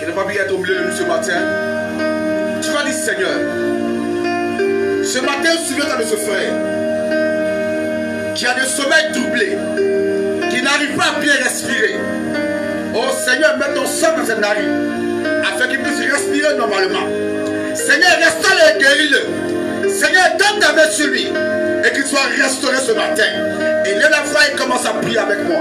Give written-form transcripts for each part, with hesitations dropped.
n'as pas pu être au milieu de nous ce matin, tu vas dire Seigneur, ce matin, souviens-toi de ce frère qui a des sommeils troublés, qui n'arrive pas à bien respirer. Oh Seigneur, mets ton sang dans ses narines afin qu'il puisse respirer normalement. Seigneur, restaure-le et guéris-le. Seigneur, donne ta main sur lui et qu'il soit restauré ce matin. Et lève la voix et commence à prier avec moi.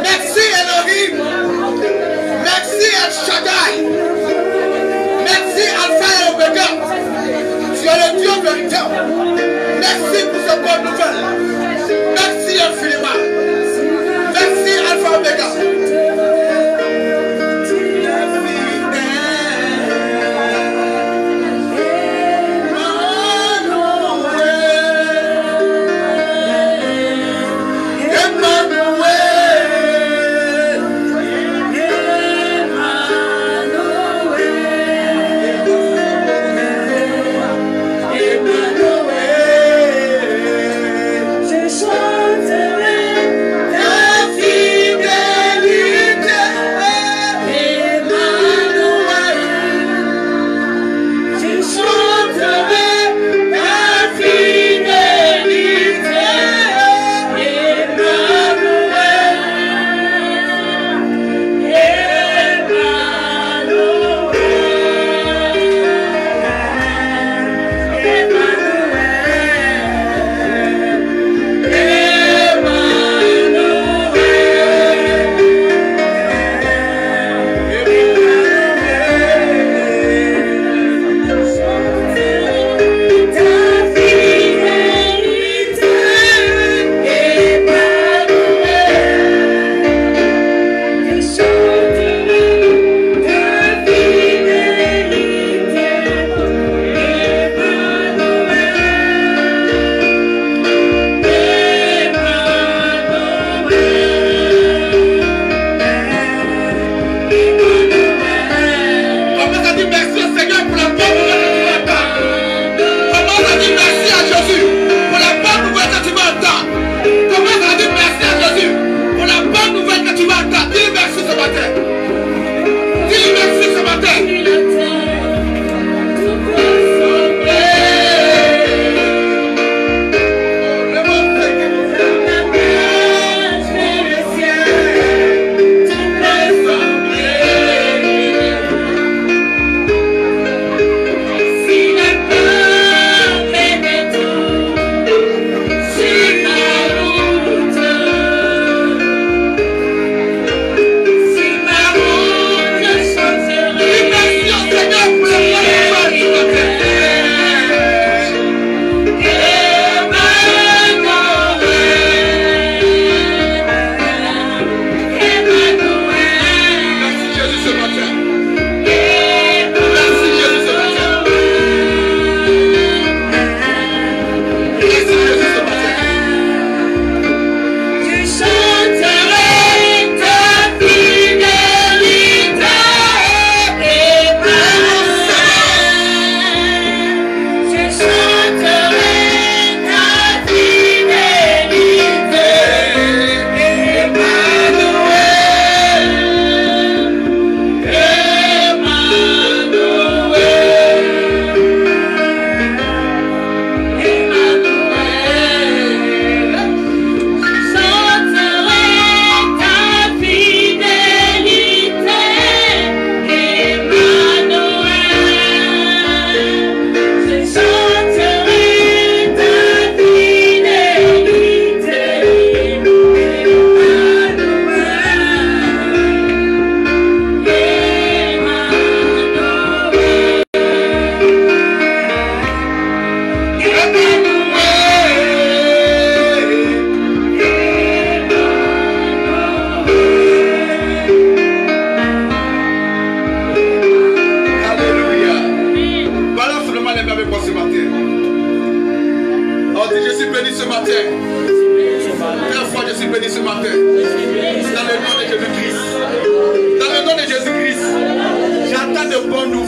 Merci Elohim.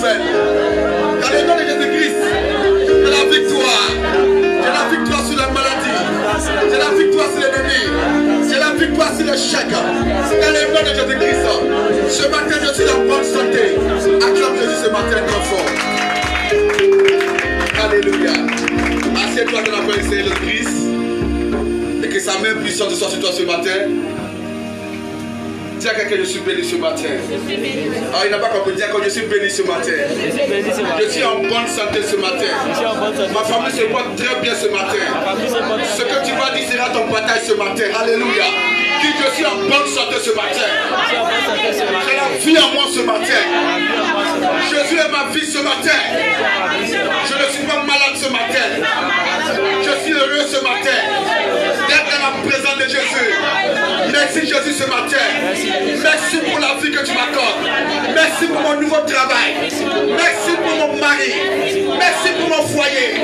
nouvelle. Dans le nom de Jésus-Christ, j'ai la victoire. J'ai la victoire sur la maladie. J'ai la victoire sur l'ennemi. J'ai la victoire sur le chèque. Dans le nom de Jésus-Christ, ce matin, je suis en bonne santé. Acclame Jésus ce matin, très fort. Alléluia. Assieds-toi dans la présence de Christ. Et que sa main puissante soit sur toi ce matin. Dis à quelqu'un, je suis béni ce matin. Ah, il n'a pas compris. Dis à quelqu'un, je suis béni ce matin. Je suis en bonne santé ce matin. Ma famille se porte très bien ce matin. Ce que tu vas dire sera ton partage ce matin. Alléluia. Dis, je suis en bonne santé ce matin. J'ai la vie en moi ce matin. Jésus est ma vie ce matin. Je ne suis pas malade ce matin. Je suis heureux ce matin d'être dans la présence de Jésus. Merci Jésus ce matin. Merci pour la vie que tu m'accordes. Merci pour mon nouveau travail. Merci pour mon mari. Merci pour mon foyer.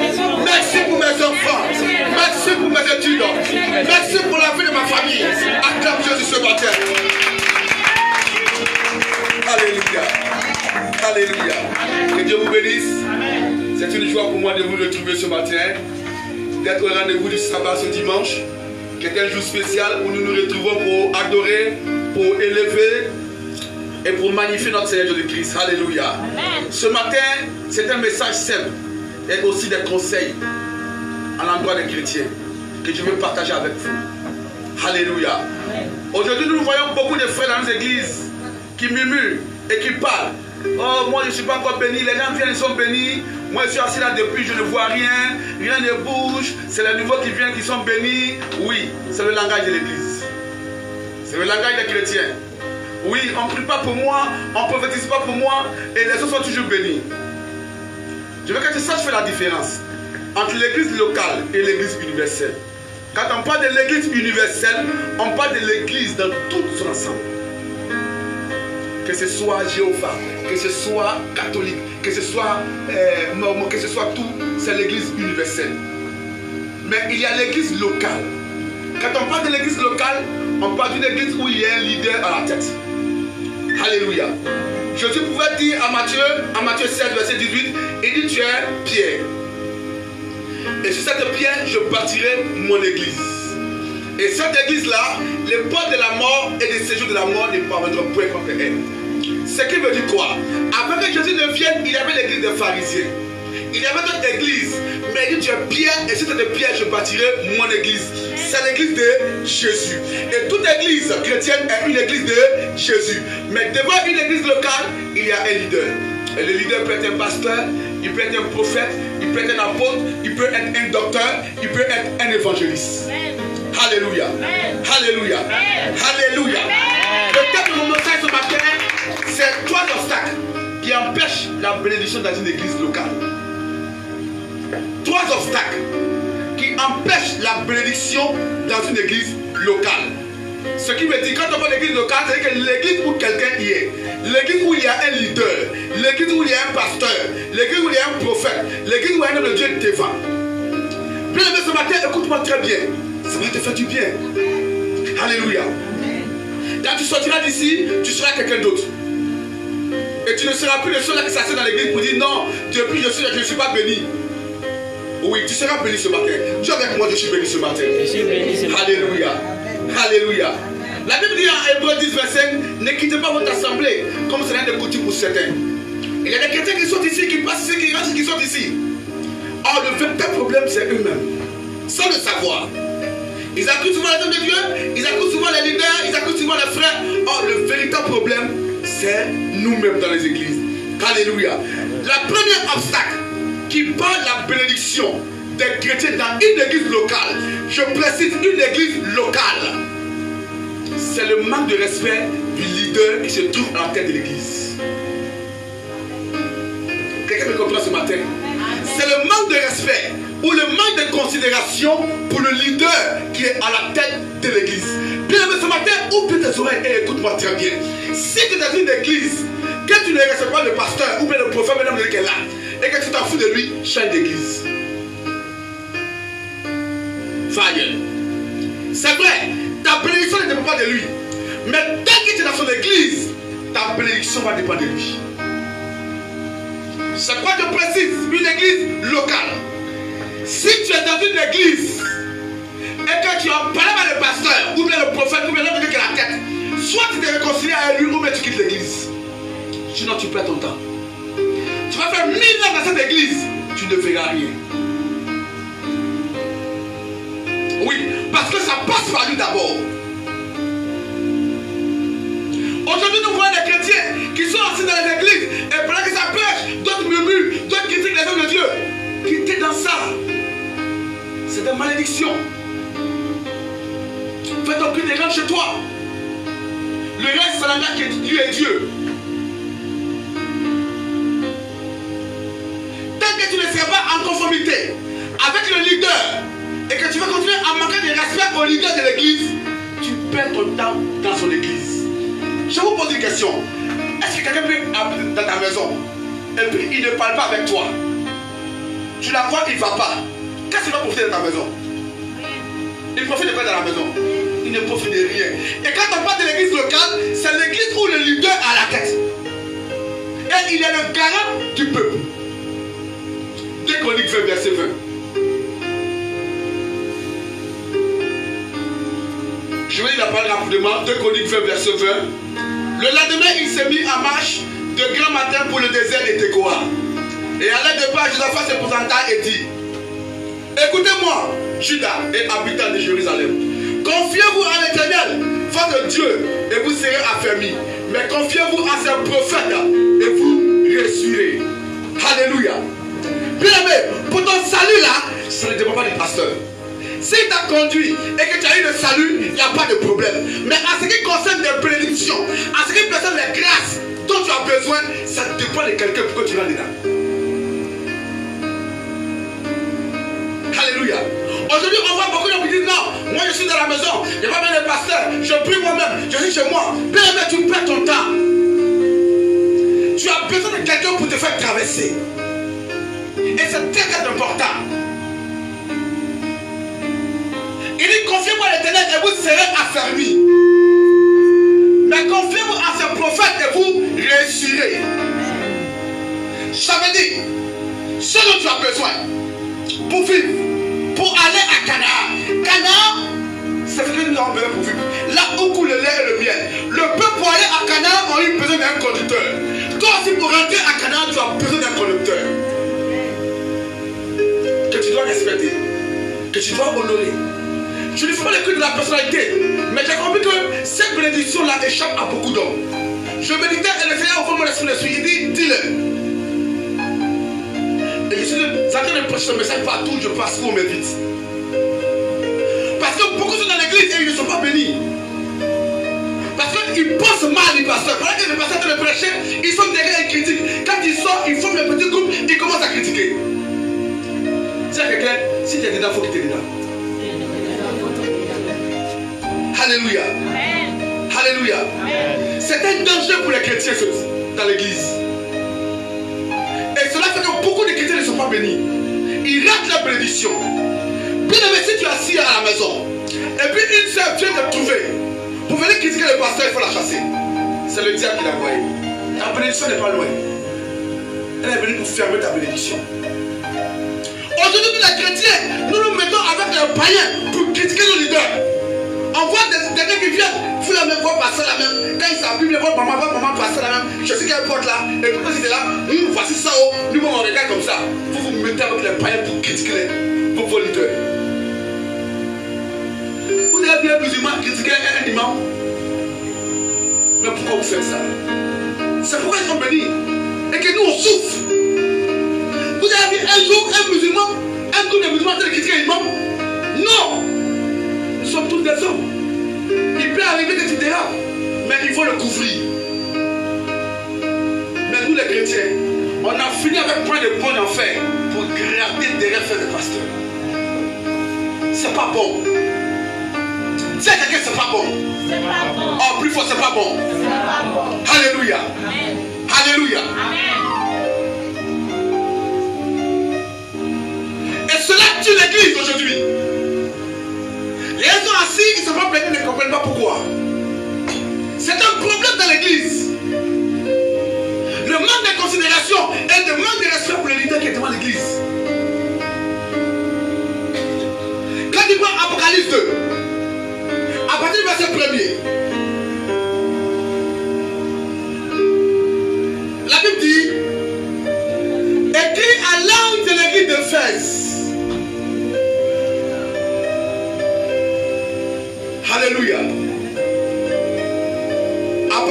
Merci pour mes enfants. Merci pour mes études. Merci pour la vie de ma famille. Acclame Jésus ce matin. Alléluia. Alléluia. Que Dieu vous bénisse. C'est une joie pour moi de vous retrouver ce matin. D'être au rendez-vous du sabbat ce dimanche. Qui est un jour spécial où nous nous retrouvons pour adorer, pour élever et pour magnifier notre Seigneur Jésus-Christ. Alléluia. Ce matin, c'est un message simple et aussi des conseils à l'endroit des chrétiens que je veux partager avec vous. Alléluia. Aujourd'hui, nous voyons beaucoup de frères dans nos églises qui murmurent et qui parlent. Oh, moi je ne suis pas encore béni, les gens viennent, ils sont bénis. Moi je suis assis là depuis, je ne vois rien, rien ne bouge. C'est les nouveaux qui viennent qui sont bénis. Oui, c'est le langage de l'église. C'est le langage des chrétiens. Oui, on ne prie pas pour moi, on ne prophétise pas pour moi, et les autres sont toujours bénis. Je veux que tu saches faire la différence entre l'église locale et l'église universelle. Quand on parle de l'église universelle, on parle de l'église dans tout son ensemble. Que ce soit Jéhovah, que ce soit catholique, que ce soit mormon, que ce soit tout, c'est l'église universelle. Mais il y a l'église locale. Quand on parle de l'église locale, on parle d'une église où il y a un leader à la tête. Alléluia. Jésus pouvait dire à Matthieu 16, verset 18, il dit tu es Pierre. Et sur cette pierre, je bâtirai mon église. Et cette église-là, les portes de la mort et des séjours de la mort ne parviendront point contre elle. Ce qui veut dire quoi? Avant que Jésus ne vienne, il y avait l'église des pharisiens. Il y avait d'autres églises. Mais il dit tu es Pierre, et sur cette pierre, je bâtirai mon église. C'est l'église de Jésus. Et toute église chrétienne est une église de Jésus. Mais devant une église locale, il y a un leader. Et le leader peut être un pasteur, il peut être un prophète, il peut être un apôtre, il peut être un docteur, il peut être un évangéliste. Alléluia. Alléluia. Alléluia. Le thème de mon message ce matin, c'est 3 obstacles qui empêchent la bénédiction dans une église locale. 3 obstacles qui empêchent la bénédiction dans une église locale. Ce qui veut dire, quand on parle d'église locale, c'est que l'église où quelqu'un y est, l'église où il y a un leader, l'église où il y a un pasteur, l'église où il y a un prophète, l'église où il y a un homme de Dieu devant. Bien aimé, ce matin, écoute-moi très bien. Ça va te faire du bien. Alléluia. Quand tu sortiras d'ici, tu seras quelqu'un d'autre. Et tu ne seras plus le seul qui s'assied dans l'église pour dire non, depuis je ne suis pas béni. Oui, tu seras béni ce matin. Dis avec moi, je suis béni ce matin. Je suis béni ce matin. Alléluia. Alléluia. La Bible dit en Hébreux 10, verset 5, ne quittez pas votre assemblée comme c'est l'un des coutumes pour certains. Il y a des chrétiens qui sont ici, qui passent ici, qui rentrent, qui sont ici. Or, le véritable problème, c'est eux-mêmes. Sans le savoir. Ils accusent souvent les hommes de Dieu, ils accusent souvent les leaders, ils accusent souvent les frères. Or, le véritable problème, c'est nous-mêmes dans les églises. Alléluia. La première obstacle qui parle de la bénédiction des chrétiens dans une église locale, je précise une église locale, c'est le manque de respect du leader qui se trouve à la tête de l'église. Quelqu'un me comprend ce matin? C'est le manque de respect ou le manque de considération pour le leader qui est à la tête de l'église. Bien aimé, ce matin, ouvre tes oreilles et écoute-moi très bien. Si tu es dans une église, que tu ne respectes pas le pasteur ou bien le prophète, même qui est là, et que tu t'en fous de lui, change d'église. Fire. C'est vrai, ta bénédiction ne dépend pas de lui. Mais dès que tu es dans son église, ta bénédiction va dépendre de lui. C'est quoi je précise? Une église locale. Si tu es dans une église et que tu en parles avec le pasteur, ou bien le prophète, ou bien l'homme qui a la tête, soit tu te réconcilies avec lui, ou bien tu quittes l'église. Sinon tu perds ton temps. Tu vas faire 1000 ans dans cette église, tu ne verras rien. Oui, parce que ça passe par lui d'abord. Aujourd'hui, nous voyons des chrétiens qui sont assis dans les églises et pendant que ça pêche, d'autres murmurent, d'autres critiquent les hommes de Dieu. Quittez dans ça. C'est des malédictions. Fais ton culte et rentre chez toi. Le reste, c'est la mère qui est Dieu et Dieu. Tant que tu ne seras pas en conformité avec le leader et que tu vas continuer à manquer de respect au leader de l'église, tu perds ton temps dans son église. Je vous pose une question. Est-ce que quelqu'un peut habiter dans ta maison et puis il ne parle pas avec toi? Tu la vois, il ne va pas. Qu'est-ce qu'il va profiter de ta maison? Il profite de quoi dans la maison? Il ne profite de rien. Et quand on parle de l'église locale, c'est l'église où le leader a la tête. Et il est le garant du peuple. 2 Chroniques 20, verset 20. Je vais lire la parole rapidement. 2 Chroniques 20, verset 20. Le lendemain, il s'est mis en marche de grand matin pour le désert de Tekoa. Et à l'aide de pas, Josaphat se présenta et dit: écoutez-moi, Judas et habitants de Jérusalem. Confiez-vous à l'Éternel, votre Dieu, et vous serez affermis. Mais confiez-vous à ses prophètes, et vous réussirez. Alléluia. Bien aimé, pour ton salut là, ça ne dépend pas du pasteur. S'il t'a conduit et que tu as eu le salut, il n'y a pas de problème. Mais en ce qui concerne les bénédictions, en ce qui concerne les grâces dont tu as besoin, ça dépend de quelqu'un pour que tu rentres dedans. Alléluia. Aujourd'hui, on voit beaucoup de gens qui disent non, moi je suis dans la maison, il n'y a pas besoin de pasteur, je prie moi-même, je suis chez moi. Bien aimé, tu perds ton temps. Tu as besoin de quelqu'un pour te faire traverser. Et c'est très très important. Il dit: confiez-vous à l'Éternel et vous serez affermis. Mais confiez-vous à ses prophètes et vous réussirez. Ça veut dire, ce dont tu as besoin pour vivre, pour aller à Canaan. Canaan, c'est ce que nous avons besoin pour vivre. Là où coule le lait et le miel. Le peuple pour aller à Canaan a eu besoin d'un conducteur. Toi aussi pour rentrer à Canaan, tu as besoin d'un conducteur. Que tu dois respecter. Que tu dois honorer. Je ne fais pas le cul de la personnalité, mais j'ai compris que cette bénédiction-là échappe à beaucoup d'hommes. Je méditais et le Seigneur ouvre mon esprit dessus. Il dit: dis-le. Et je suis en train de prêcher ce message partout où je passe, où on m'invite. Parce que beaucoup sont dans l'église et ils ne sont pas bénis. Parce qu'ils pensent mal, les pasteurs. Pendant que les pasteurs sont en train de prêcher, ils sont derrière et critiquent. Quand ils sortent, ils forment un petit groupe, ils commencent à critiquer. C'est quelqu'un, si tu es dedans, il faut que tu es dedans. Alléluia. Amen. Alléluia. C'est un danger pour les chrétiens dans l'église. Et cela fait que beaucoup de chrétiens ne sont pas bénis. Ils ratent la bénédiction. Bien aimé, si tu es assis à la maison, et puis une sœur vient te trouver pour venir critiquer le pasteur, il faut la chasser. C'est le diable qui l'a envoyé. Ta bénédiction n'est pas loin. Elle est venue pour fermer ta bénédiction. Aujourd'hui, nous les chrétiens, nous nous mettons avec un païen pour critiquer nos leaders. On voit des gens qui viennent, vous la même voix passer la même. Quand ils s'habillent, votre maman passer la même. Je sais qu'elle porte là, et pourquoi c'était là, voici ça, nous on regarde comme ça. Vous vous mettez avec les païens pour critiquer vos leaders. Vous avez bien musulman critiquer un imam. Mais pourquoi vous faites ça? C'est pourquoi ils sont bénis. Et que nous on souffre. Vous avez vu un jour un musulman, un groupe de musulmans qui critiquent un imam? Non! Nous sommes tous des hommes. Il peut arriver que tu dérapes, mais il faut le couvrir. Mais nous les chrétiens, on a fini avec point de bon en fer pour gratter derrière faire des pasteurs. C'est pas bon. Dis à quelqu'un, c'est pas bon. C'est pas bon. Oh, plus fort, c'est pas bon. C'est pas bon. Alléluia. Amen. Alléluia. Amen. Et cela tue l'église aujourd'hui. Les gens sont assis, ils ne sont pas bénis, ils ne comprennent pas pourquoi. C'est un problème dans l'église. Le manque de considération et le manque de respect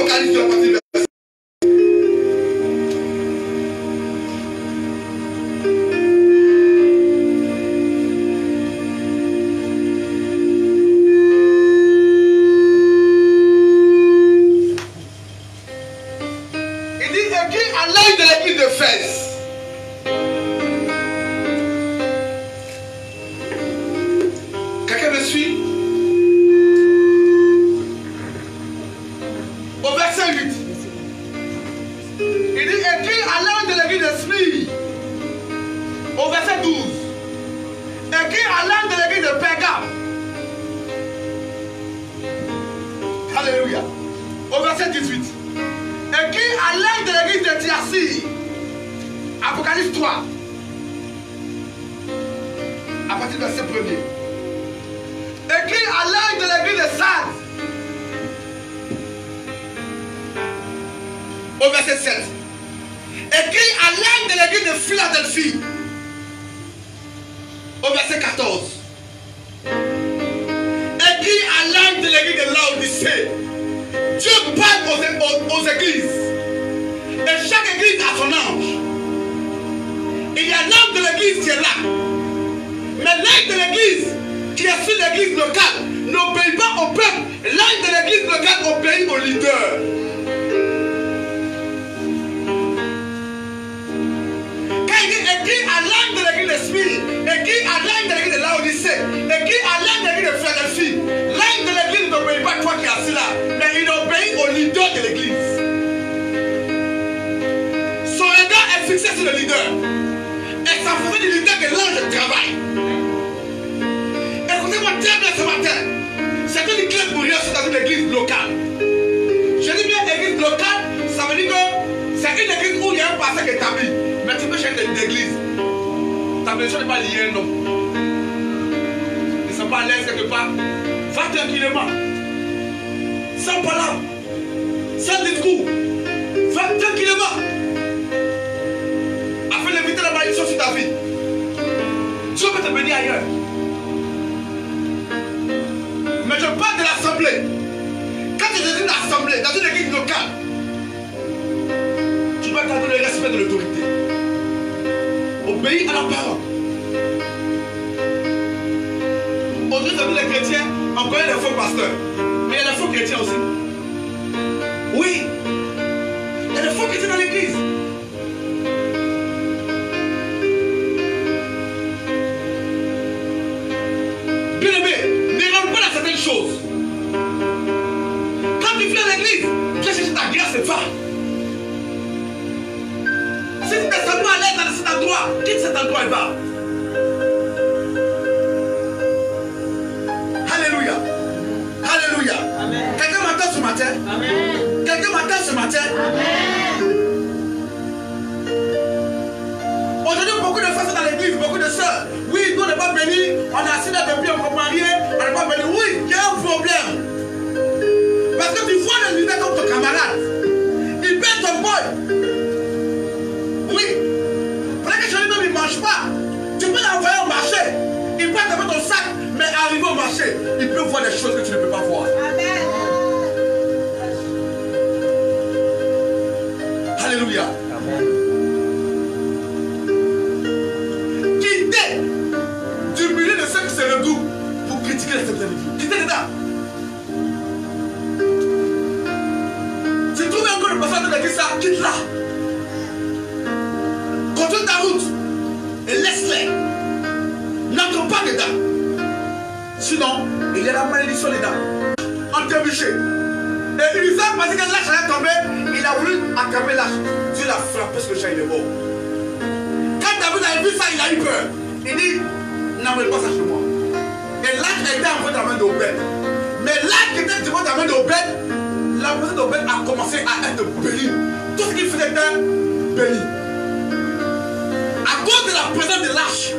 Apocalypse 2 à partir du verset. Il dit écrit à l'œil de l'église d'Éphèse. Quelqu'un me suit? Au verset 8. Il dit écrit à l'œil de l'église de Smyrne. Au verset 12. Écrit à l'œil de l'église de Pergame. Alléluia. Au verset 18. Écrit à l'œil de l'église de Thyatire. Apocalypse 3. À partir du verset 1er. Écrit à l'œil de l'église de Sardes. Au verset 7. Écrit à l'œil de l'église de Philadelphie. Au verset 14. Écrit à l'œil de l'église de Laodicée. Dieu parle aux églises. Et chaque église a son ange. Il y a l'ange de l'église qui est là. Mais l'œil de l'église qui est sur l'église locale n'obéit pas au peuple. L'œil de l'église locale obéit au leader. Quand il dit écrit à l'œil de l'église de Smyrne, écrit à l'œil de l'église de Laodicée, écrit à l'œil de l'église de Philadelphie, l'œil de l'église n'obéit pas à toi qui es assis là, mais il obéit au leader de l'église. Son regard est fixé sur le leader. Et ça faisait du leader que l'ange travaille. Écoutez-moi très bien ce matin. C'est une clé pour rien dans une église locale. Je dis bien église locale, ça veut dire que c'est une église où il y a un pasteur qui est établi. Mais tu peux chercher une église. Ta maison n'est pas liée, non. Ils ne sont pas à l'aise quelque part. Va tranquillement. Sans parole. Sans discours. Va tranquillement. Afin d'éviter la malédiction sur ta vie. Dieu peut te bénir ailleurs. Mais je parle de l'assemblée. Quand tu es dans une assemblée, dans une église locale, tu dois garder le respect de l'autorité. Obéis à la parole. Aujourd'hui, dans les chrétiens, on connaît les faux pasteurs. Mais il y a des faux chrétiens aussi. Oui. Il y a des faux chrétiens dans l'église. Chose. Quand tu viens à l'église, tu cherches ta grâce et va. Si tu te sens pas à l'aise dans cet endroit, quitte cet endroit et va. Alléluia. Alléluia. Quelqu'un m'entend ce matin? Amen. Quelqu'un m'entend ce matin? Amen. Aujourd'hui, beaucoup de frères sont dans l'église, beaucoup de sœurs. Oui, nous on n'est pas bénis, on est assis là depuis, on ne peut pas marier, on n'est pas bénis. Oui, il y a un problème. Parce que tu vois le leader comme ton camarade. Il paie ton boy. Oui. Peut-être que chez lui-même il ne mange pas. Tu peux l'envoyer au marché. Il peut te mettre ton sac, mais arriver au marché, il peut voir des choses que tu ne peux pas voir. Amen. Alléluia. Amen. Du milieu de ceux qui se regroupent pour critiquer les services de Dieu. Quittez dedans. Si tu trouves encore le pasteur de l'église, ça, quitte-la. Continue ta route et laisse-les. N'entre pas dedans. Sinon, il y a la malédiction dedans. Entrebuché. Et Isaac, parce que l'âge est tombé, il a voulu attraper l'âge. Dieu l'a frappé parce que le chat il est mort. Quand David a vu ça, il a eu peur. Il dit, n'amène pas ça chez moi. Et l'âge a été envoyé dans la main d'Obed. Mais l'âge qui était dans la main d'Obed, la main d'Obed a commencé à être béni. Tout ce qu'il faisait était béni. À cause de la présence de l'âge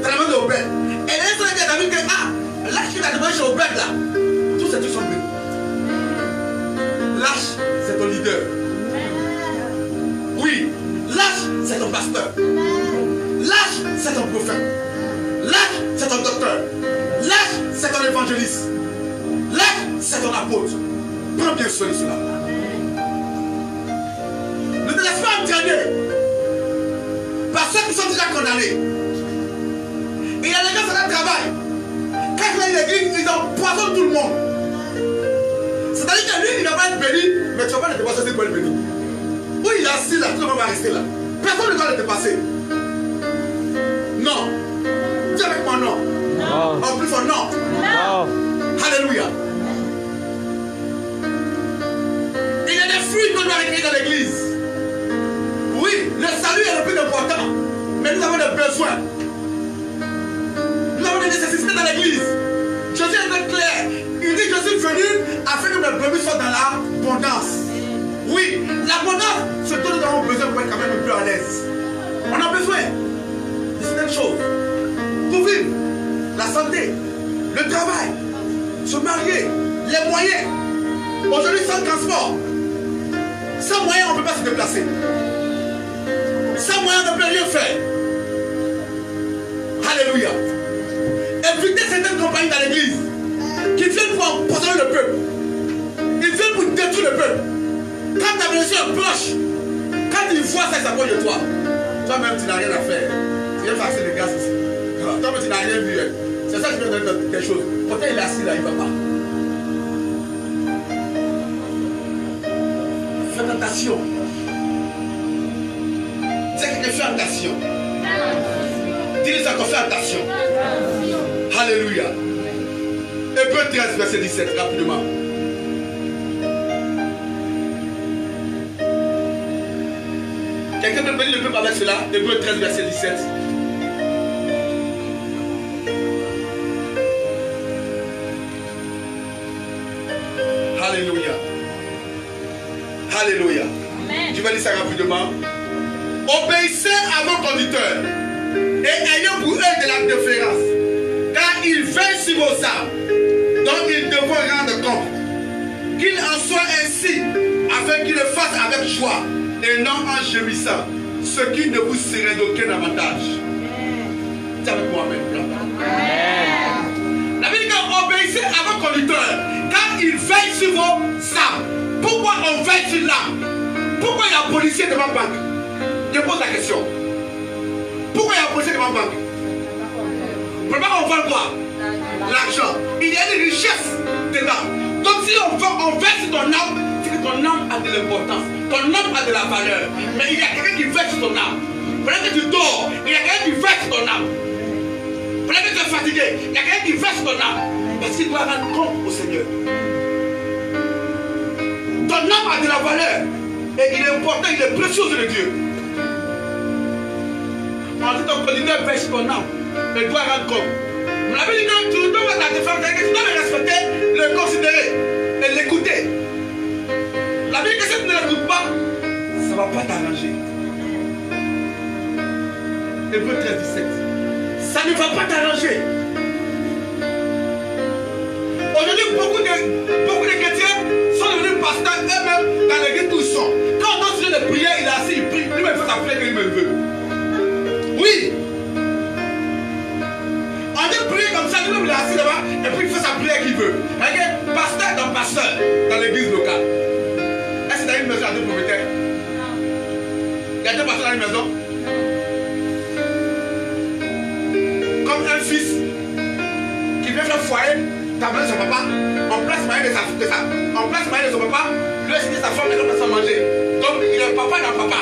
dans la main d'Obed. Et les autres a David que, l'âge qui a demandé chez Obed là, tous ces trucs sont bénis. L'âge, c'est ton leader. Oui, l'âge, c'est ton pasteur. L'âge, c'est ton prophète. L'âge, c'est ton docteur. L'âge, c'est ton évangéliste. L'âge, c'est ton apôtre. Prends bien soin de cela. entraînés par ceux qui sont déjà condamnés. Et il y a des gens qui travaillent. Quand il y a l'église, ils empoisonnent tout le monde. C'est-à-dire que lui, il ne va pas être béni, mais tu ne vas pas le dépasser pour être béni. Où il est assis là, tout le monde va rester là. Personne ne va le dépasser. Non. Dis avec moi non. Non. En plus fort non. Non. Alléluia. Il y a des fruits qu'on doit récupérer dans l'église. Oui, le salut est le plus important. Mais nous avons des besoins. Nous avons des nécessités dans l'église. Jésus est très clair. Il dit que je suis venu afin que mes brebis soient dans l'abondance. Oui, l'abondance, c'est ce que nous avons besoin pour être quand même un peu à l'aise. On a besoin de certaines choses. Pour vivre, la santé, le travail, se marier, les moyens. Aujourd'hui, sans transport, sans moyens, on ne peut pas se déplacer. Sans moyens, on ne peut rien faire. Alléluia. Évitez certaines compagnies dans l'église qui viennent pour empoisonner le peuple. Ils viennent pour détruire le peuple. Quand ta blessure est proche, quand ils voient ça, ils s'approchent de toi. Toi-même, tu n'as rien à faire. Tu viens passer les gaz ici. Toi-même, tu n'as rien vu. C'est ça que je viens de donner des choses. Pourtant, il est assis là, il ne va pas. Faites attention. C'est que fais attention. Dis-lui encore, fais attention. Alléluia. Hébreux 13, verset 17, rapidement. Quelqu'un peut bénir le peuple avec cela? Hébreux 13, verset 17. Alléluia. Alléluia. Amen. Je vais lire ça rapidement. Obéissez à vos conducteurs et ayant pour eux de la déférence, car ils veillent sur vos âmes, donc ils devront rendre compte. Qu'il en soit ainsi, afin qu'ils le fassent avec joie et non en gémissant, ce qui ne vous serait d'aucun avantage. Dis avec moi, Amen. La Bible dit obéissez à vos conducteurs, car ils veillent sur vos âmes. Pourquoi on veille sur l'âme? Pourquoi il y a un policier devant la banque? Je pose la question. Pourquoi il y a un policier devant la banque? Pourquoi on vole quoi? L'argent. Il y a une richesse dedans. Donc si on veille sur ton âme, c'est que ton âme a de l'importance. Ton âme a de la valeur. Mais il y a quelqu'un qui veille sur ton âme. Pendant que tu dors, il y a quelqu'un qui veille sur ton âme. Pendant que tu es fatigué, il y a quelqu'un qui veille sur ton âme. Parce qu'il doit rendre compte au Seigneur. Ton âme a de la valeur. Et il est important, il est précieux de Dieu. En tout cas, ton leader veille sur ton âme. Il doit rendre compte. Mais la Bible dit que tu dois la défendre, tu dois le respecter, le considérer et l'écouter. La Bible dit que si tu ne l'écoutes pas, ça ne va pas t'arranger. Hébreux 13, 17. Ça ne va pas t'arranger. Aujourd'hui, beaucoup de chrétiens sont devenus pasteurs eux-mêmes dans l'église où ils sont. Quand on donne de prière, il est assis, il prie. Lui-même fait sa prière qu'il veut. Oui. On dit prier comme ça, lui-même il est assis là-bas, et puis il fait sa prière qu'il veut. Regarde, pasteur dans l'église locale. Est-ce que tu as une maison à deux propriétaires? Il y a deux pasteurs dans une maison? Comme un fils qui vient faire foyer, t'as besoin de son papa, on place moyen de son papa, lui a signé sa femme et l'autre place à manger. Donc il est papa dans papa.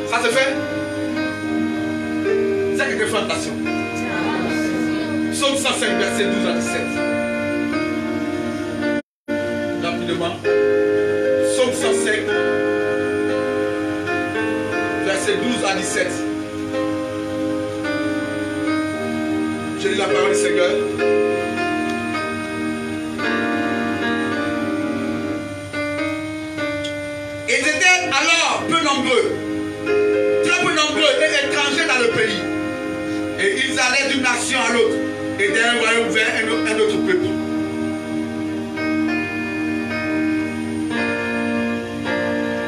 Ça se fait? C'est que fais attention. Psaume 105, verset 12 à 17. Rapidement. Psaume 105, verset 12 à 17. Je lis la parole du Seigneur. Ils étaient alors peu nombreux, très peu nombreux et étrangers dans le pays. Et ils allaient d'une nation à l'autre et d'un royaume vers un autre peuple.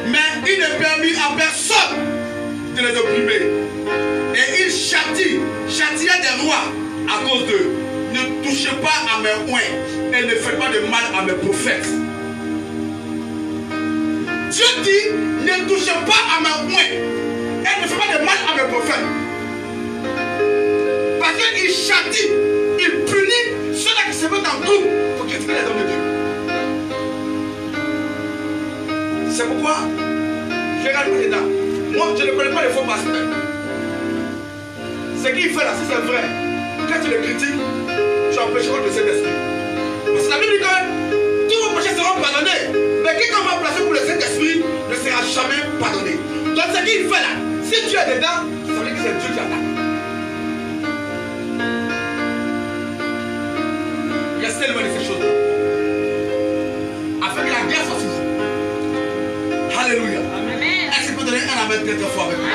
Mais il ne permit à personne de les opprimer. Et il châtiait des rois à cause d'eux. Ne touchez pas à mes oins et ne faites pas de mal à mes prophètes. Dieu dit, ne touchez pas à ma main et ne faites pas de mal à mes prophètes. Parce qu'il châtie, il punit ceux-là qui se mettent en groupe pour critiquer les hommes de Dieu. C'est pourquoi, je regarde maintenant, moi je ne connais pas les faux pasteurs. Ce qu'il fait là, si c'est vrai, quand tu le critiques, tu empêcheras le Saint-Esprit. Parce que la Bible dit que tous vos péchés seront pardonnés, mais quelqu'un va placer pour le Saint-Esprit ne sera jamais pardonné. Donc ce qu'il fait là, si tu es dedans, ça veut dire que c'est Dieu qui attaque. Restez loin de ces choses-là. Afin que la guerre soit suffisante. Alléluia. Est-ce que tu peux donner un amen très très fort avec moi?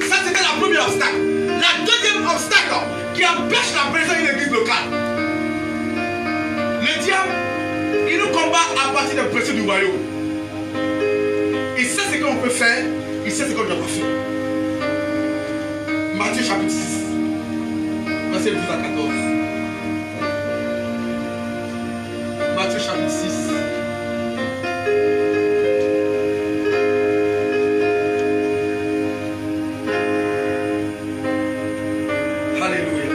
Ça c'était la première obstacle. La deuxième obstacle qui empêche la présence d'une église locale. Le diable, il nous combat à partir des principes du royaume. Il sait ce qu'on peut faire, il sait ce qu'on ne doit pas faire. Matthieu chapitre 6, verset 12 à 14. Matthieu chapitre 6. Alléluia.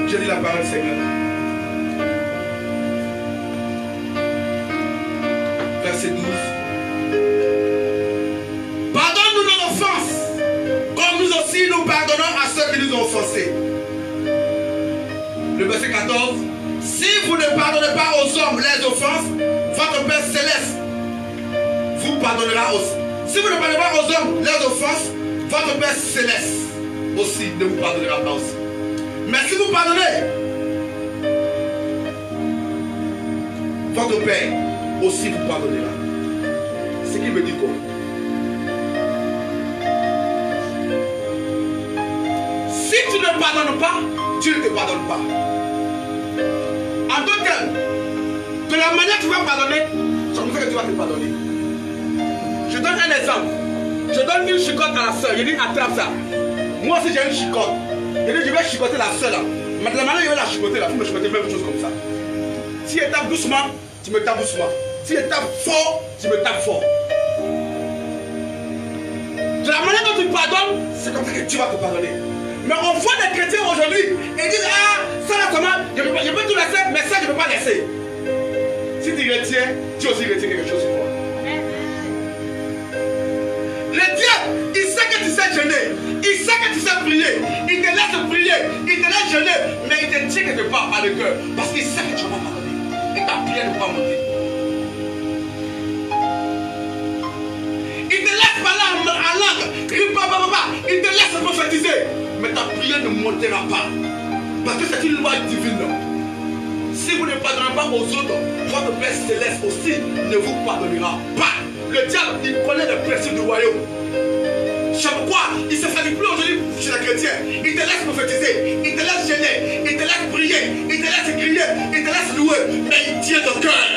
Je lis la parole, Seigneur. Verset 12. Pardonne-nous nos offenses, comme nous aussi nous pardonnons à ceux qui nous ont offensés. Le verset 14. Si vous ne pardonnez pas aux hommes les offenses, votre Père Céleste vous pardonnera aussi. Si vous ne pardonnez pas aux hommes les offenses, votre Père Céleste aussi ne vous pardonnera pas aussi. Mais si vous pardonnez, votre Père aussi vous pardonnera. Ce qui me dit quoi? Si tu ne pardonnes pas, Dieu ne te pardonne pas. En d'autres termes, de la manière que tu vas pardonner, ça veut dire que tu vas te pardonner. Je donne un exemple. Je donne une chicotte à la soeur. Je dis attrape ça. Moi aussi j'ai une chicotte. Je dis je vais chicoter la soeur là. Mais de la manière que je vais la chicoter là, il faut me chicoter même chose comme ça. Si elle tape doucement, tu me tapes doucement. Si elle tape fort, tu me tapes fort. De la manière dont tu pardonnes, c'est comme ça que tu vas te pardonner. Mais on voit des chrétiens aujourd'hui et disent ah, ça là comment, je peux tout laisser, mais ça je ne peux pas laisser. Si tu retiens, tu aussi retiens quelque chose sur toi. Le diable, il sait que tu sais jeûner, il sait que tu sais prier, il te laisse prier, il te laisse jeûner, mais il te tient quelque part à le cœur parce qu'il sait que tu vas pardonner et ta prière ne va pas monter. Il te laisse parler en langue, il te laisse prophétiser, mais ta prière ne montera pas parce que c'est une loi divine. Si vous ne pardonnez pas aux autres, votre Père Céleste aussi ne vous pardonnera pas. Le diable, il connaît le principe du royaume. C'est pourquoi il ne se fait plus aujourd'hui chez les chrétiens. Il te laisse prophétiser, il te laisse gêner, il te laisse prier, il te laisse crier, il te laisse louer, mais il tient ton cœur.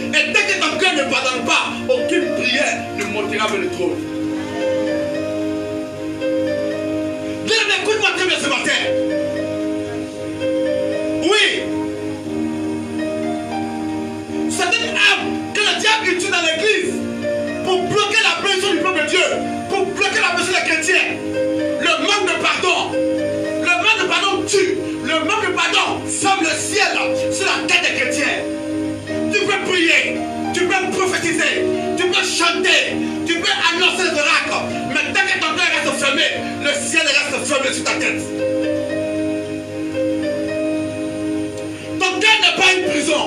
Et dès que ton cœur ne pardonne pas, aucune prière ne montera vers le trône. Bien, écoute-moi très bien ce matin. Oui. Certaines âmes que le diable utilise dans l'église pour bloquer la bénédiction du peuple de Dieu, pour bloquer la bénédiction des chrétiens. Le manque de pardon. Le manque de pardon tue. Le manque de pardon ferme le ciel sur la tête des chrétiens. Tu peux prier, tu peux prophétiser, tu peux chanter, tu peux annoncer les oracles, mais tant que ton cœur reste fermé, le ciel reste fermé sur ta tête. Ton cœur n'est pas une prison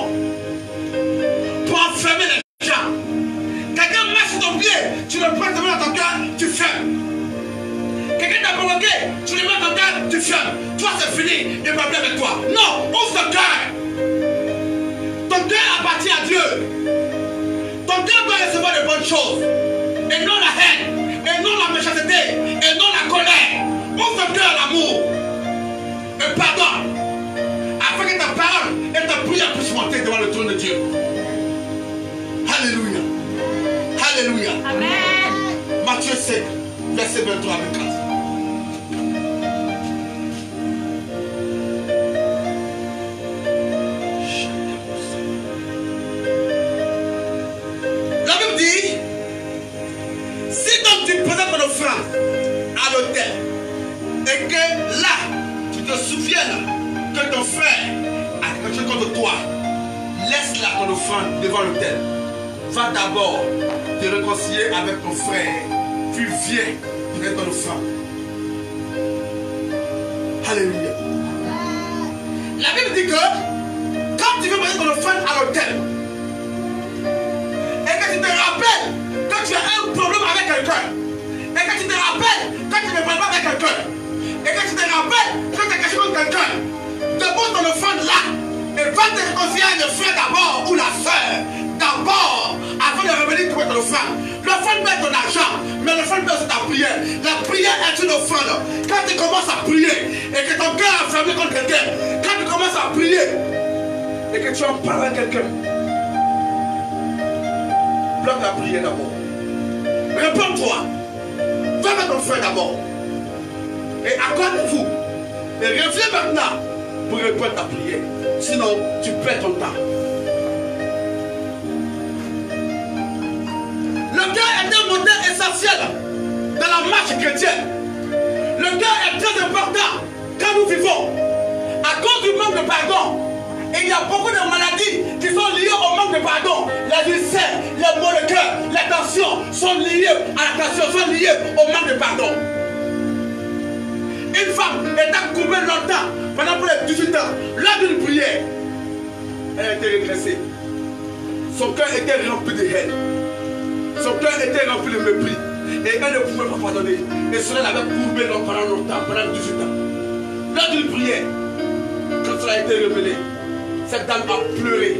pour enfermer les gens. Quelqu'un marche sur ton pied, tu le prends dans ton cœur, tu fermes. Quelqu'un t'a provoqué, tu le mets dans ton cœur, tu fermes. Toi c'est fini, il ne va plus avec toi. Non, ouvre ton cœur. Ton cœur appartient à Dieu. Ton cœur doit recevoir de bonnes choses. Et non la haine, et non la méchanceté, et non la colère. Ouvre ton cœur à l'amour. Et pardonne. Afin que ta parole et ta prière puissent monter devant le trône de Dieu. Alléluia. Alléluia. Amen. Matthieu 7, verset 23 à 24. souviennes que ton frère a quelque chose contre toi, laisse-la ton offrande devant l'autel. Va d'abord te réconcilier avec ton frère, puis viens avec ton offrande. Alléluia. La Bible dit que quand tu veux poser ton offrande à l'autel et que tu te rappelles que tu as un problème avec quelqu'un, et que tu te rappelles que tu ne parles pas avec quelqu'un, et que tu te rappelles que tu as quelque chose contre quelqu'un, dépose ton offrande là et va te réconcilier avec le frère d'abord ou la soeur d'abord avant de revenir trouver ton offrande. L'offrande peut être ton argent, mais l'offrande peut être ta prière. La prière est une offrande. Quand tu commences à prier et que ton cœur est fermé contre quelqu'un, quand tu commences à prier et que tu en parles à quelqu'un, bloque la prière d'abord. Réponds-toi. Va avec ton frère d'abord. Et accorde-vous. Et reviens maintenant pour répondre ta prière. Sinon, tu perds ton temps. Le cœur est un moteur essentiel dans la marche chrétienne. Le cœur est très important quand nous vivons. À cause du manque de pardon, il y a beaucoup de maladies qui sont liées au manque de pardon. Les ulcères, les maux de cœur, les tensions sont liées à la tension, sont liées au manque de pardon. Une femme est coupée longtemps, pendant plus de 18 ans, lors d'une prière, elle a été régressée. Son cœur était rempli de haine. Son cœur était rempli de mépris. Et elle ne pouvait pas pardonner. Et cela l'avait courbé pendant longtemps, pendant 18 ans. Lors d'une prière, quand cela a été révélé, cette dame a pleuré.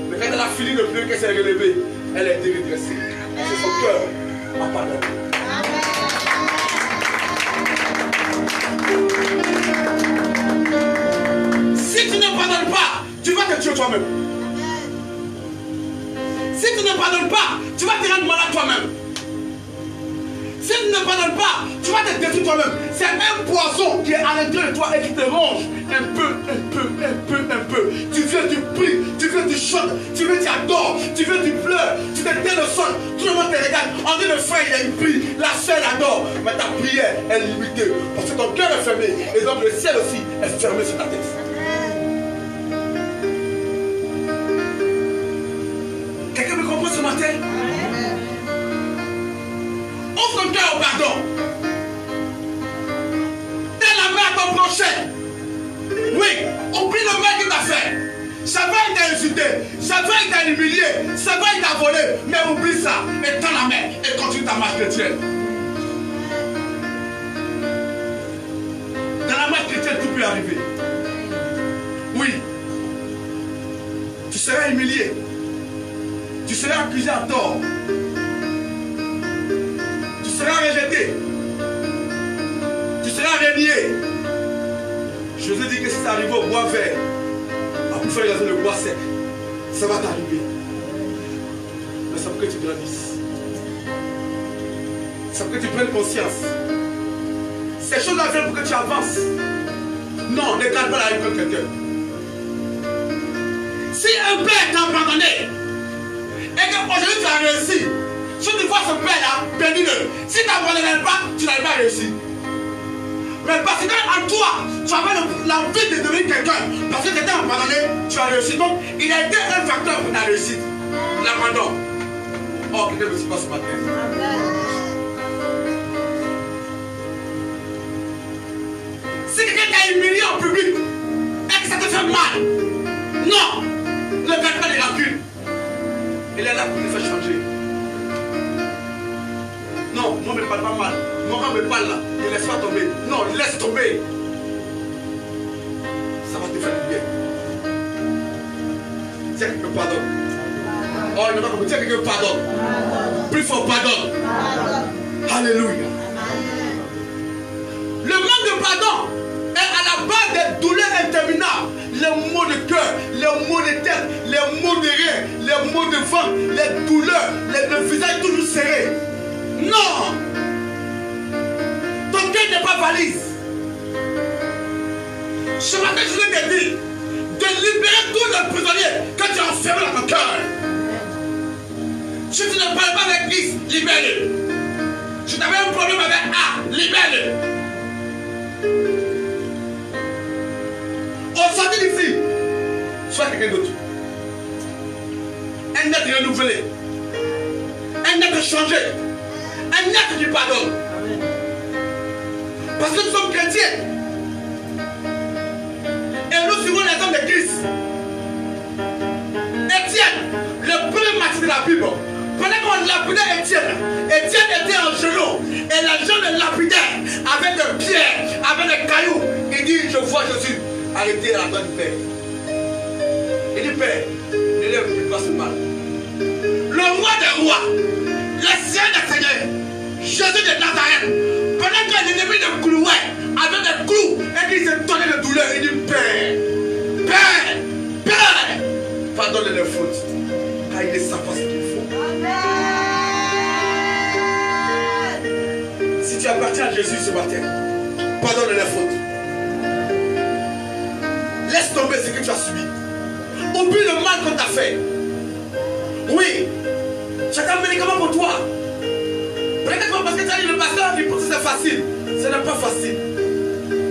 Mais quand elle a fini de pleurer, qu'elle s'est relevée, elle a été redressée. C'est son cœur a pardonné. Si tu ne pardonnes pas, tu vas te tuer toi-même. Si tu ne pardonnes pas, tu vas te rendre malade toi-même. Si tu ne pardonnes pas, tu vas te détruire toi-même. C'est un poison qui est à l'intérieur de toi et qui te ronge un peu. Tu viens, tu pries, tu viens, tu chantes, tu viens, tu adores, tu viens, tu pleures, tu te tais le sol, tout le monde te regarde. On dit le frère, il a une prie, la soeur adore, mais ta prière est limitée parce que ton cœur est fermé et donc le ciel aussi est fermé sur ta tête. Quelqu'un me comprend ce matin? Ouvre ton cœur au pardon. Tends la main à ton prochain. Oui, oublie le mal qu'il t'a fait. Ça va, il t'a insulté. Ça va, il t'a humilié. Ça va, il t'a volé. Mais oublie ça. Et tends la main. Et continue ta marche chrétienne. Dans la marche chrétienne, tout peut arriver. Oui. Tu seras humilié. Tu seras accusé à tort. Tu seras rejeté. Tu seras renié. Je vous ai dit que si ça arrive au bois vert, à plus faire le bois sec, ça va t'arriver. Mais ça faut que tu grandisses. Ça faut que tu prennes conscience. Ces choses-là viennent pour que tu avances. Non, ne garde pas la haine contre quelqu'un. Si un père t'a abandonné, et qu'aujourd'hui tu as réussi, si tu vois ce père-là, bénis-le. Si tu n'abandonnes pas, tu n'arrives pas à réussir. Mais parce qu'en toi, tu avais l'envie de devenir quelqu'un, parce que tu étais abandonné, tu as réussi. Donc, il a été un facteur pour ta réussite. L'abandon. Oh, quelqu'un me dit pas ce matin. Si quelqu'un t'a humilié en public, et que ça te fait mal, non, ne garde pas les lacunes. Il est là pour nous faire changer. Non, moi ne me parle pas mal. Moi quand me parle là, ne laisse pas tomber. Non, laisse tomber. Ça va te faire du bien. Tiens, quelqu'un pardonne. Oh, il ne va pas compris. Tiens, quelqu'un pardonne. Plus fort, pardonne. Alléluia. Le manque de pardon est à la base des douleurs interminables. Les maux de cœur, les maux de tête, les maux de rein, les maux de ventre, les douleurs, le visage toujours serré. Non! Ton cœur n'est pas valise. Ce matin, je voulais te dire de libérer tous les prisonniers que tu as enfermés dans ton cœur. Si tu ne parles pas avec X, libère-le. Si tu avais un problème avec A, libère-le. Au sortir d'ici, sois quelqu'un d'autre. Un être renouvelé. Un être changé. Un être qui pardonne. Parce que nous sommes chrétiens. Et nous suivons les hommes de Christ. Étienne, le premier martyr de la Bible, pendant qu'on lapidait Étienne, Étienne était en genoux. Et les gens le lapidaient avec des pierres, avec des cailloux. Il dit, je vois Jésus arrêté à la droite du Père. Il dit, Père, n'élève pas ce mal. Le roi des rois, le Seigneur des seigneurs, Jésus de Nazareth, pendant que l'ennemi le clouait avec des clous, et qu'il s'est donné de douleur, il dit, Père, Père, Père, pardonne les fautes, car il ne sait pas ce qu'il faut. Si tu appartiens à Jésus ce matin, pardonne les fautes. Laisse tomber ce que tu as subi. Oublie le mal qu'on t'a fait. Oui, c'est un médicament pour toi. Peut-être parce que tu as dit le pasteur, il pense que c'est facile. Ce n'est pas facile.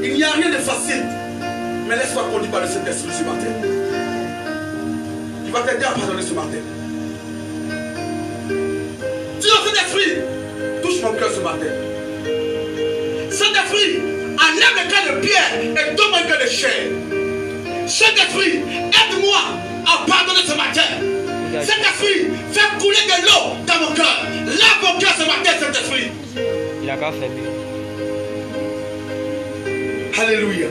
Il n'y a rien de facile. Mais laisse-toi conduire par le Saint-Esprit ce matin. Il va t'aider à pardonner ce matin. Dis au Saint-Esprit, touche mon cœur ce matin. Saint-Esprit, enlève le cœur de pierre et donne un cœur de chair. Saint-Esprit, aide-moi à pardonner ce matin. Saint-Esprit, fais couler de l'eau dans mon cœur. Lave mon cœur ce matin, Saint-Esprit. Il a qu'à faire mieux. Alléluia.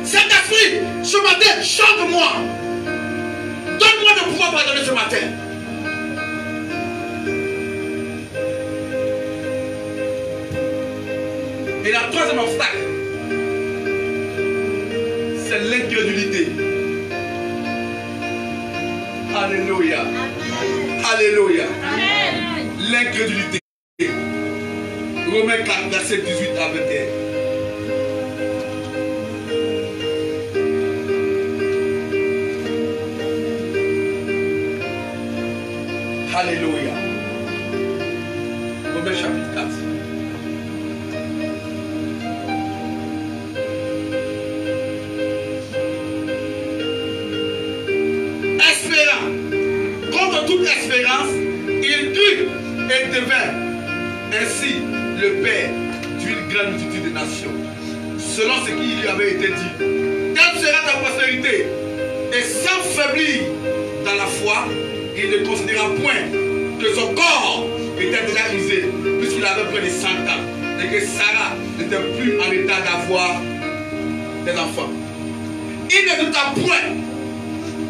Saint-Esprit, ce matin, change-moi. Donne-moi de pouvoir pardonner ce matin. Et la troisième obstacle, c'est l'incrédulité. Alléluia. Alléluia. L'incrédulité. Romains 4, verset 18 à 21. Alléluia. Romains chapitre 4. Espérant, contre toute espérance, il crut et devint ainsi le père d'une grande multitude de nations, selon ce qui lui avait été dit. Telle sera ta postérité, et sans faiblir dans la foi, il ne considéra point que son corps était déjà usé, puisqu'il avait près de 100 ans, et que Sarah n'était plus en état d'avoir des enfants. Il ne douta point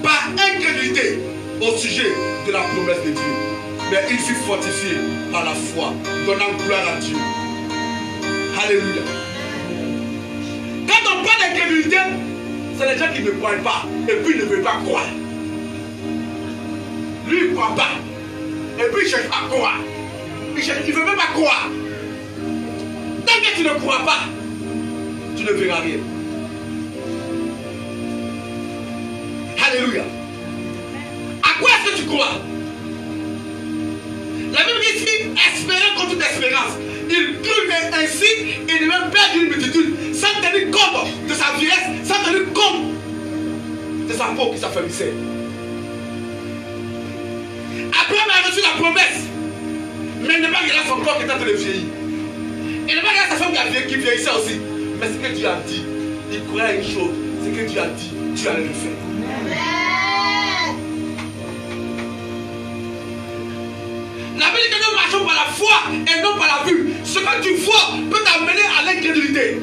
par incrédulité au sujet de la promesse de Dieu, mais il fut fortifié par la foi, donnant gloire à Dieu. Alléluia. Quand on parle d'incrédulité, c'est les gens qui ne croient pas et puis ils ne veulent pas croire. Lui, il ne croit pas. Et puis il ne cherche pas à croire. Il ne veut même pas croire. Tant que tu ne crois pas, tu ne verras rien. Alléluia. À quoi est-ce que tu crois? La Bible dit ici, espérant contre toute espérance. Il crut ainsi, il ne même pas d'une multitude, sans tenir compte de sa vieillesse, sans tenir compte de sa peau qui s'affaiblissait. Abraham a reçu la promesse, mais il n'a pas regardé son corps qui était en train de vieillir. Il n'a pas regardé sa femme qui vieillissait aussi. Mais ce que Dieu a dit, il croyait à une chose, ce que Dieu a dit, Dieu allait le faire. La Bible dit que nous marchons par la foi et non par la vue. Ce que tu vois peut t'amener à l'incrédulité.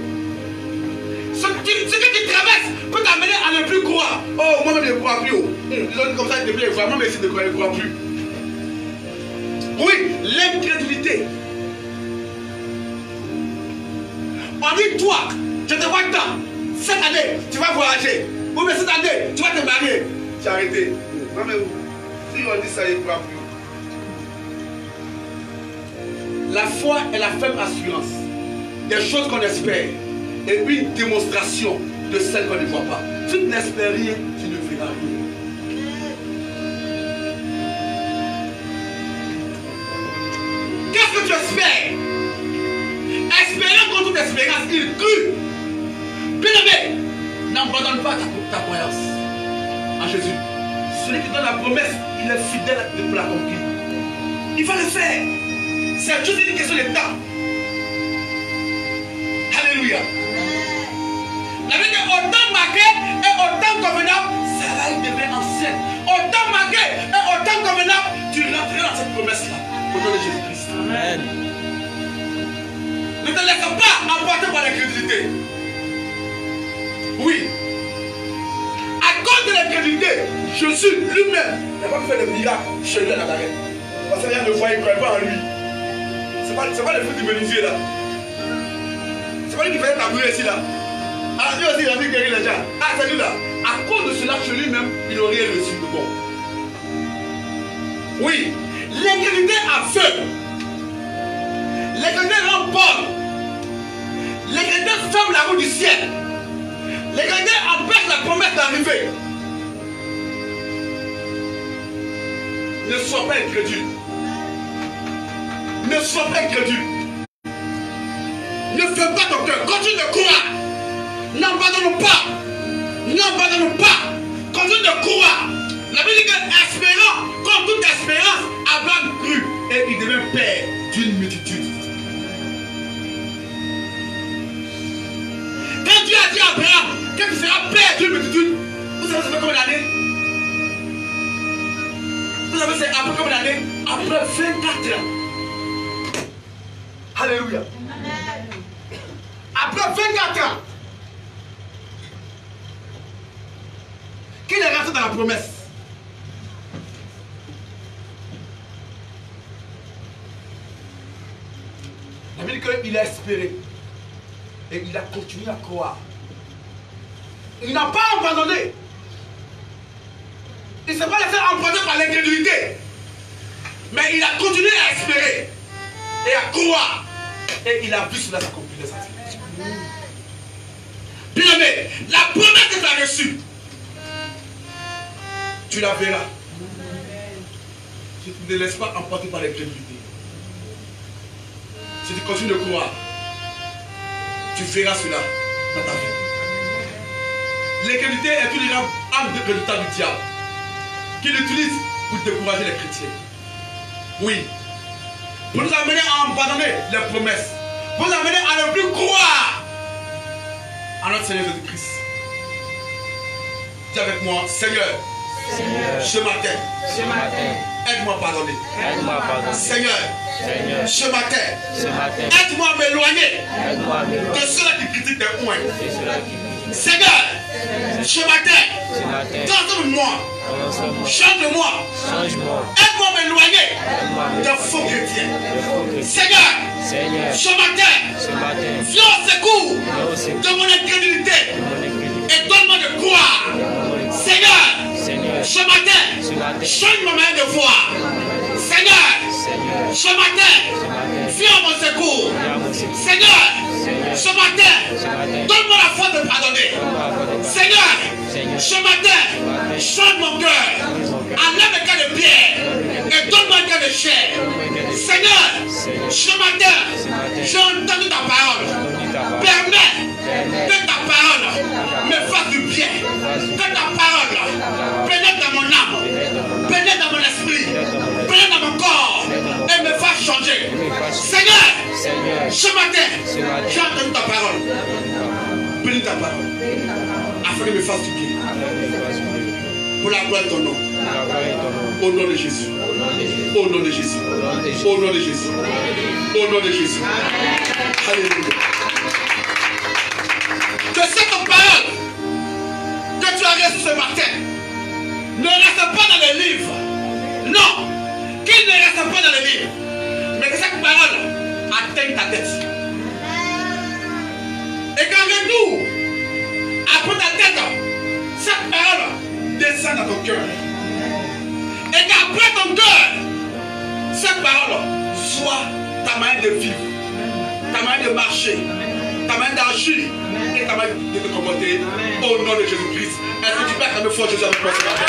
Ce que tu traverses peut t'amener à ne plus croire. Oh, moi-même je ne crois plus. Les autres comme ça, ils ne croient. Moi-même je ne crois plus. Oui, l'incrédulité. On dit, toi, je te vois tant. Cette année, tu vas voyager. Ou bien cette année, tu vas te marier. Tu as arrêté. Moi-même, si on dit ça, il ne croit plus. La foi est la ferme assurance des choses qu'on espère et puis une démonstration de celles qu'on ne voit pas. Tu n'espères rien, tu ne verras rien. Qu'est-ce que tu espères? Espérant contre toute espérance, il crut. Bien-aimé, n'abandonne pas ta croyance en Jésus. Celui qui donne la promesse, il est fidèle pour l'accomplir. Il va le faire. C'est juste une question de temps. Alléluia. La vie est autant marqué et autant convenable, Sarah devient ancienne. Autant marqué et autant convenable, tu rentreras dans cette promesse-là. Au nom de Jésus-Christ. Amen. Ne te laisse pas emporter par l'incrédulité. Oui. À cause de l'incrédulité, Jésus lui-même n'a pas fait de miracles chez lui à Nazareth. Parce que les gens ne voyaient pas en lui. C'est pas le fruit du menuisier là. C'est pas lui qui faisait tabouler ici là. Ah, lui aussi il a dit guérir les gens. Ah, c'est lui là. À cause de cela, chez lui-même, il aurait reçu le bon. Oui. L'incrédulité aveugle. L'incrédulité rend bonne. L'incrédulité ferme la route du ciel. L'incrédulité empêche la promesse d'arriver. Ne sois pas incrédule. Ne sois pas incrédule. Ne fais pas ton cœur. Continue de croire. N'abandonne pas. N'abandonne pas. Continue de croire. La Bible dit que espérant, comme toute espérance, Abraham crut et il devint père d'une multitude. Quand Dieu a dit à Abraham que tu seras père d'une multitude, vous savez ça fait combien d'années? Vous savez c'est après combien d'années? Après 24 ans. Alléluia. Après 24 ans, qu'il est rentré dans la promesse. La Bible dit qu'il a espéré. Et il a continué à croire. Il n'a pas abandonné. Il ne s'est pas laissé emporter par l'incrédulité. Mais il a continué à espérer. Et à croire. Et il a vu cela s'accomplir de sa vie. Bien aimé, la promesse que tu as reçue, tu la verras. Si tu ne te laisses pas emporter par l'incrédulité, si tu continues de croire, tu verras cela dans ta vie. L'incrédulité est une arme de résultat du diable qu'il utilise pour décourager les chrétiens. Oui. Pour nous amener à abandonner les promesses. Pour nous amener à ne plus croire à notre Seigneur Jésus-Christ. Dis avec moi, Seigneur, ce matin, aide-moi à pardonner. Seigneur, ce matin, aide-moi à m'éloigner de ceux-là qui critiquent tes points. Seigneur, ce matin, transforme-moi, change-moi, aide-moi à m'éloigner de faux chrétiens. Seigneur, ce matin, viens au secours de mon incrédulité et donne-moi de croire. Seigneur, ce matin, change ma manière de voir. Seigneur, ce matin, viens à mon secours. Seigneur, ce matin, donne-moi la force de pardonner. Seigneur, ce matin, change mon cœur. Enlève le cœur de pierre et donne-moi un cœur de chair. Seigneur, ce matin, j'ai entendu ta parole. Permets que ta parole me fasse du bien. Que ta parole pénètre dans mon âme, pénètre dans mon esprit, pénètre dans mon corps et me fasse changer. Seigneur, ce matin, j'ai entendu ta parole. Bénis ta parole afin qu'elle me fasse du bien. Pour la gloire de ton nom. Au nom de Jésus. Au nom de Jésus. Au nom de Jésus. Au nom de Jésus. Alléluia. Que cette parole que tu as reçue ce matin ne reste pas dans les livres. Non. Qu'il ne reste pas dans les livres. Mais que cette parole atteigne ta tête. Et qu'en retour, après ta tête, cette parole descend dans ton cœur. Et qu'après ton cœur, cette parole soit ta manière de vivre, ta manière de marcher, ta manière d'agir et ta manière de te comporter au nom de Jésus-Christ. Est-ce que tu peux acclamer fort Jésus avec moi ce matin?